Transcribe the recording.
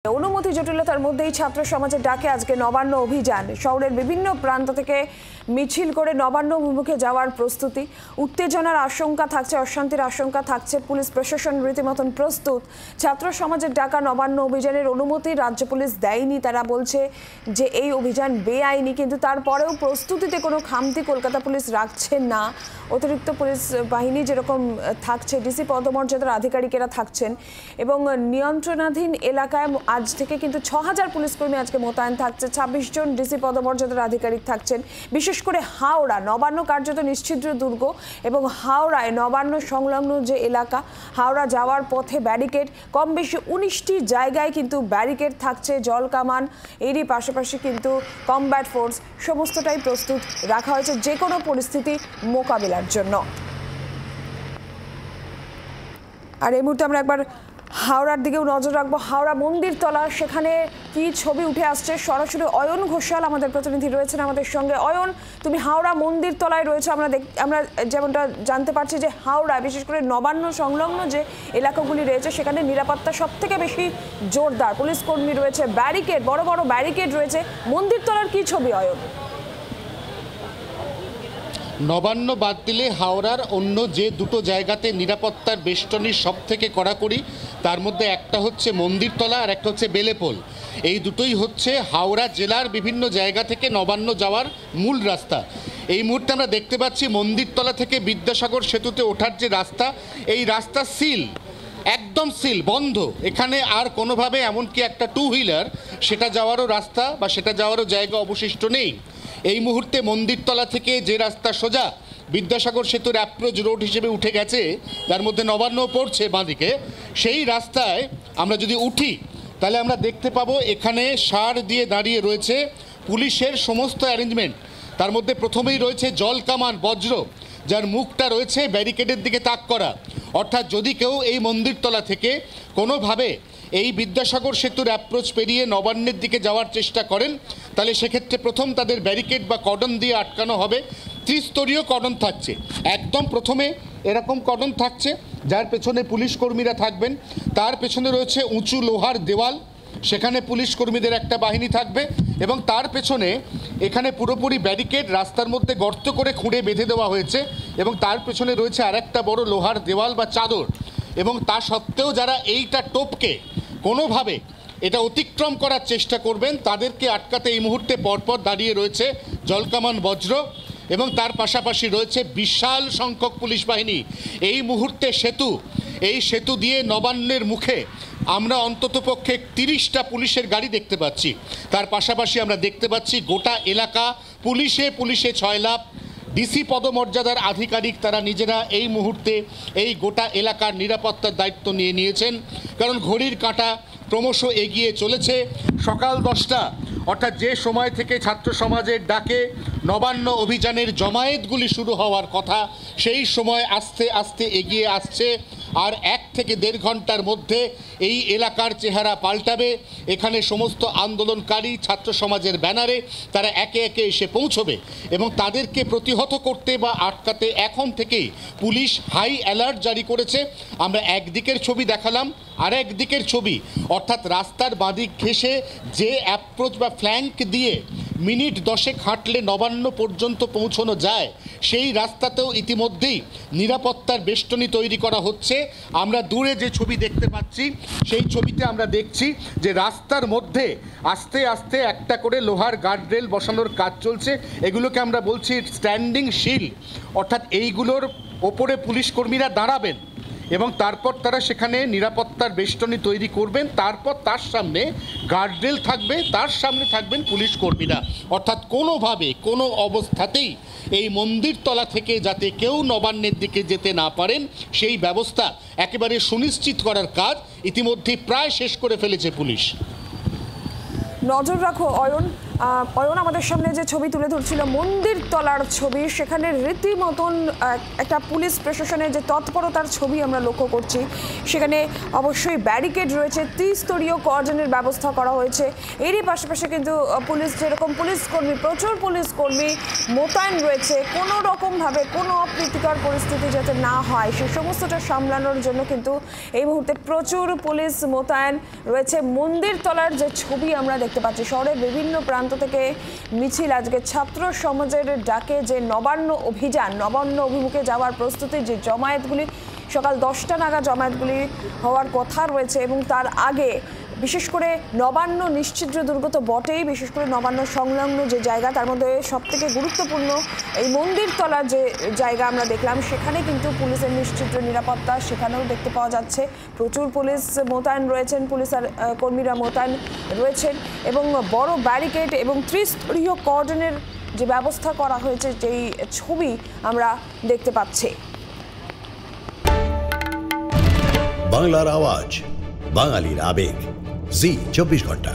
অনুমতি জটিলতার মধ্যেই ছাত্র সমাজের ডাকে আজকে নবান্ন অভিযান। শহরের বিভিন্ন প্রান্ত থেকে মিছিল করে নবান্ন অভিমুখে যাওয়ার প্রস্তুতি। উত্তেজনার আশঙ্কা থাকছে, অশান্তির আশঙ্কা থাকছে, পুলিশ প্রশাসন রীতিমতন প্রস্তুত। ছাত্র সমাজের ডাকা নবান্ন অভিযানের অনুমতি রাজ্য পুলিশ দেয়নি। তারা বলছে যে এই অভিযান বেআইনি, কিন্তু তারপরেও প্রস্তুতিতে কোনো খামতি কলকাতা পুলিশ রাখছে না। অতিরিক্ত পুলিশ বাহিনী যেরকম থাকছে, ডিসি পদমর্যাদার আধিকারিকেরা থাকছেন এবং নিয়ন্ত্রণাধীন এলাকায় আজ থেকে কিন্তু ৬,০০০ পুলিশকর্মী আজকে মোতায়েন থাকছে। ২৬ জন ডিসি পদমর্যাদার আধিকারিক থাকছেন। বিশেষ করে হাওড়া নবান্ন কার্যত নিশ্চিদ্র দুর্গ এবং হাওড়ায় নবান্ন সংলগ্ন যে এলাকা, হাওড়া যাওয়ার পথে ব্যারিকেড, কম বেশি ১৯টি জায়গায় কিন্তু ব্যারিকেড থাকছে, জল কামান, এরই পাশাপাশি কিন্তু কমব্যাট ফোর্স সমস্তটাই প্রস্তুত রাখা হয়েছে যে কোনো পরিস্থিতি মোকাবিলার জন্য। আর এই মুহূর্তে আমরা একবার হাওড়ার দিকেও নজর রাখবো। হাওড়া মন্দিরতলা, সেখানে কি ছবি উঠে আসছে সরাসরি অয়ন ঘোষাল আমাদের প্রতিনিধি রয়েছেন আমাদের সঙ্গে। অয়ন, তুমি হাওড়া মন্দিরতলায় রয়েছে। আমরা যেমনটা জানতে পারছি যে হাওড়ায় বিশেষ করে নবান্ন সংলগ্ন যে এলাকাগুলি রয়েছে সেখানে নিরাপত্তা সব থেকে বেশি জোরদার। পুলিশ কর্মী রয়েছে, ব্যারিকেড, বড় বড় ব্যারিকেড রয়েছে। মন্দিরতলার কি ছবি অয়ন? নবান্ন বাদ দিলে হাওড়ার অন্য যে দুটো জায়গাতে নিরাপত্তার বেষ্টনী সব থেকে কড়াকড়ি, তার মধ্যে একটা হচ্ছে মন্দিরতলা আর একটা হচ্ছে বেলেপোল। এই দুটোই হচ্ছে হাওড়া জেলার বিভিন্ন জায়গা থেকে নবান্ন যাওয়ার মূল রাস্তা। এই মুহূর্তে আমরা দেখতে পাচ্ছি মন্দিরতলা থেকে বিদ্যাসাগর সেতুতে ওঠার যে রাস্তা, এই রাস্তা সিল, একদম সিল, বন্ধ। এখানে আর কোনোভাবে এমনকি একটা টু হুইলার সেটা যাওয়ারও রাস্তা বা সেটা যাওয়ারও জায়গা অবশিষ্ট নেই। এই মুহূর্তে মন্দিরতলা থেকে যে রাস্তা সোজা বিদ্যাসাগর সেতুর অ্যাপ্রোচ রোড হিসেবে উঠে গেছে, যার মধ্যে নবান্ন পড়ছে বাঁদিকে, সেই রাস্তায় আমরা যদি উঠি তাহলে আমরা দেখতে পাবো এখানে সার দিয়ে দাঁড়িয়ে রয়েছে পুলিশের সমস্ত অ্যারেঞ্জমেন্ট। তার মধ্যে প্রথমেই রয়েছে জল কামান, বজ্র, যার মুখটা রয়েছে ব্যারিকেডের দিকে তাক করা। অর্থাৎ যদি কেউ এই মন্দিরতলা থেকে কোনোভাবে এই বিদ্যাসাগর সেতুর অ্যাপ্রোচ পেরিয়ে নবান্নের দিকে যাওয়ার চেষ্টা করেন তাহলে সেক্ষেত্রে প্রথম তাদের ব্যারিকেড বা কর্ডন দিয়ে আটকানো হবে। ত্রিস্তরীয় কর্ডন থাকছে। একদম প্রথমে এরকম কর্ডন থাকছে, যার পেছনে পুলিশ কর্মীরা থাকবেন। তার পেছনে রয়েছে উঁচু লোহার দেওয়াল, সেখানে পুলিশ কর্মীদের একটা বাহিনী থাকবে এবং তার পেছনে এখানে পুরোপুরি ব্যারিকেড, রাস্তার মধ্যে গর্ত করে খুঁড়ে বেঁধে দেওয়া হয়েছে এবং তার পেছনে রয়েছে আরেকটা বড় লোহার দেওয়াল বা চাদর। এবং তা সত্ত্বেও যারা এইটা টপকে কোনোভাবে এটা অতিক্রম করার চেষ্টা করবেন তাদেরকে আটকাতে এই মুহূর্তে পরপর দাঁড়িয়ে রয়েছে জলকামান, বজ্র এবং তার পাশাপাশি রয়েছে বিশাল সংখ্যক পুলিশ বাহিনী। এই মুহূর্তে এই সেতু দিয়ে নবান্নের মুখে আমরা অন্ততপক্ষে 30টা পুলিশের গাড়ি দেখতে পাচ্ছি। তার পাশাপাশি আমরা দেখতে পাচ্ছি গোটা এলাকা পুলিশে ছয়লাভ। ডিসি পদমর্যাদার আধিকারিক তারা নিজেরা এই মুহূর্তে এই গোটা এলাকার নিরাপত্তার দায়িত্ব নিয়ে নিয়েছেন, কারণ ঘড়ির কাঁটা ক্রমশ এগিয়ে চলেছে। সকাল 10টা, অর্থাৎ যে সময় থেকে ছাত্র সমাজের ডাকে নবান্ন অভিযানের জমায়েতগুলি শুরু হওয়ার কথা, সেই সময় আস্তে আস্তে এগিয়ে আসছে। আর 1 থেকে 1.5 ঘন্টার মধ্যে এই এলাকার চেহারা পাল্টাবে। এখানে সমস্ত আন্দোলনকারী ছাত্র সমাজের ব্যানারে তারা একে একে এসে পৌঁছবে এবং তাদেরকে প্রতিহত করতে বা আটকাতে এখন থেকেই পুলিশ হাই অ্যালার্ট জারি করেছে। আমরা একদিকের ছবি দেখালাম, আর একদিকের ছবি, অর্থাৎ রাস্তার বাঁদিক ঘেঁষে যে অ্যাপ্রোচ বা ফ্ল্যাঙ্ক দিয়ে মিনিট 10 হাঁটলে নবান্ন পর্যন্ত পৌঁছানো যায়, সেই রাস্তাতেও ইতিমধ্যেই নিরাপত্তার বেষ্টনী তৈরি করা হচ্ছে। আমরা দূরে যে ছবি দেখতে পাচ্ছি সেই ছবিতে আমরা দেখছি যে রাস্তার মধ্যে আস্তে আস্তে একটা করে লোহার গার্ডরেল বসানোর কাজ চলছে। এগুলোকে আমরা বলছি স্ট্যান্ডিং শিল, অর্থাৎ এইগুলোর ওপরে পুলিশ কর্মীরা দাঁড়াবেন এবং তারপর তারা সেখানে নিরাপত্তার বেষ্টনী তৈরি করবেন। তারপর তার সামনে গার্ডরেল থাকবে, তার সামনে থাকবেন পুলিশ কর্মীরা। অর্থাৎ কোনোভাবে কোনো অবস্থাতেই এই মন্দিরতলা থেকে যাতে কেউ নবান্নের দিকে যেতে না পারেন সেই ব্যবস্থা একেবারে সুনিশ্চিত করার কাজ ইতিমধ্যে প্রায় শেষ করে ফেলেছে পুলিশ। নজর রাখো অয়ন। অয়ন আমাদের সামনে যে ছবি তুলে ধরছিল মন্দির তলার ছবি, সেখানে রীতিমতন একটা পুলিশ প্রশাসনের যে তৎপরতার ছবি আমরা লক্ষ্য করছি। সেখানে অবশ্যই ব্যারিকেড রয়েছে, ত্রিস্তরীয় কর্ডনের ব্যবস্থা করা হয়েছে। এরই পাশাপাশি কিন্তু পুলিশ যেরকম পুলিশকর্মী, প্রচুর পুলিশকর্মী মোতায়েন রয়েছে, কোনো রকমভাবে কোনো অপ্রীতিকর পরিস্থিতি যাতে না হয় সে সমস্তটা সামলানোর জন্য কিন্তু এই মুহূর্তে প্রচুর পুলিশ মোতায়েন রয়েছে। মন্দির তলার যে ছবি আমরা দেখতে পাচ্ছি, শহরের বিভিন্ন প্রান্ত থেকে মিছিল, আজকে ছাত্র সমাজের ডাকে যে নবান্ন অভিযান, নবান্ন অভিমুখে যাওয়ার প্রস্তুতি, যে জমায়েতগুলি সকাল 10টা নাগাদ জমায়েতগুলি হওয়ার কথা রয়েছে এবং তার আগে বিশেষ করে নবান্ন নিশ্চিদ্র দুর্গ তো বটেই, বিশেষ করে নবান্ন সংলগ্ন যে জায়গা তার মধ্যে সবথেকে গুরুত্বপূর্ণ এই মন্দির তলার যে জায়গা আমরা দেখলাম, সেখানে কিন্তু পুলিশের নিশ্চিদ্র নিরাপত্তা সেখানেও দেখতে পাওয়া যাচ্ছে। প্রচুর পুলিশ মোতায়েন রয়েছেন, পুলিশের কর্মীরা মোতায়েন রয়েছেন এবং বড় ব্যারিকেড এবং ত্রিস্তরীয় কর্ডনের যে ব্যবস্থা করা হয়েছে, যেই ছবি আমরা দেখতে পাচ্ছি। বাংলার আওয়াজ, বাঙালির আবেগ, জি 24 ঘন্টা।